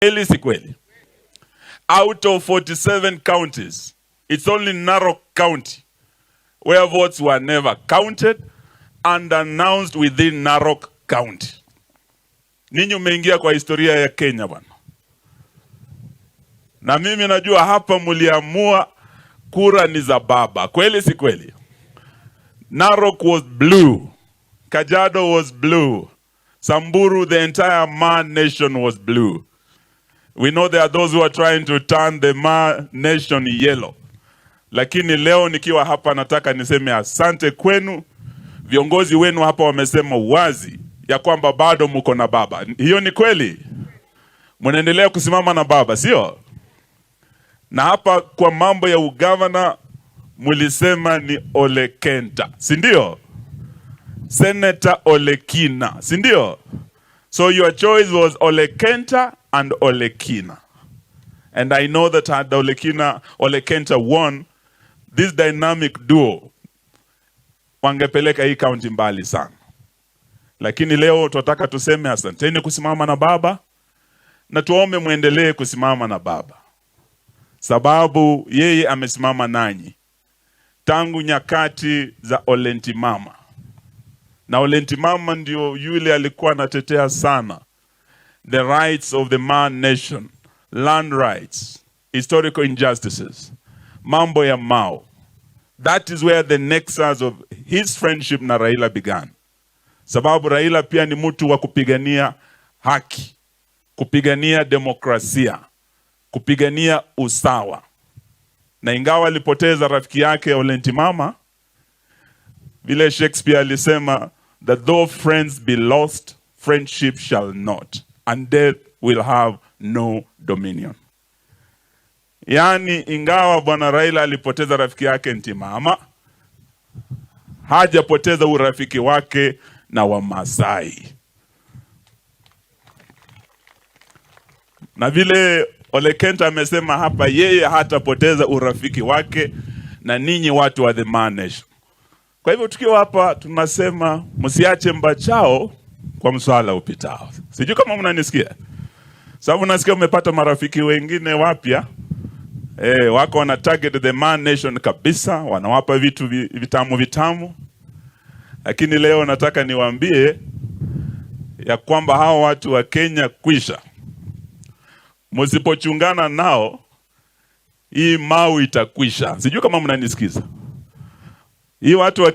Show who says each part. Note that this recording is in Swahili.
Speaker 1: Kweli si kweli? Out of 47 counties, it's only Narok County where votes were never counted and announced within Narok County. Ninyi umeingia kwa historia ya Kenya bwana. Na mimi najua hapa muliamua kura ni za baba. Kweli si kweli? Narok was blue. Kajiado was blue. Samburu, the entire Maa nation was blue. We know there are those who are trying to turn the Maa nation yellow. Lakini leo nikiwa hapa nataka niseme asante kwenu. Viongozi wenu hapa wamesema wazi ya kwamba bado mko na baba. Hiyo ni kweli? Mnaendelea kusimama na baba, sio? Na hapa kwa mambo ya ugavana mulisema ni Ole Kenta, si ndio? Senator Ole Kina, si ndio? So your choice was Ole Kenta and Ole Kina. And I know that had Ole Kenta won, this dynamic duo wangepeleka hii county mbali sana. Lakini leo tunataka tuseme asanteni kusimama na baba na tuombe muendelee kusimama na baba. Sababu yeye amesimama nanyi tangu nyakati za Ole Ntimama. Na Ole Ntimama ndio yule alikuwa anatetea sana the rights of the Maa nation, land rights, historical injustices, mambo ya Mao. That is where the nexus of his friendship na Raila began. Sababu Raila pia ni mtu wa kupigania haki, kupigania demokrasia, kupigania usawa. Na ingawa alipoteza rafiki yake Ole Ntimama, vile Shakespeare alisema that though friends be lost, friendship shall not, and death will have no dominion. Yani ingawa bwana Raila alipoteza rafiki yake Ntimama, hajapoteza urafiki wake na Wamaasai. Na vile Ole Kenta amesema hapa, yeye hatapoteza urafiki wake na ninyi watu wa the Maa nation. Kwa hivyo tukiwa hapa tunasema msiache mbachao kwa mswala upitao. Sijui kama mnanisikia. Sababu nasikia umepata marafiki wengine wapya. Wako wana target the Maa nation kabisa, wanawapa vitu vitamu. Lakini leo nataka niwaambie ya kwamba hao watu wa Kenya kwisha. Msipochungana nao, hii Mau itakwisha. Sijui kama mnanisikiza. Hii watu wa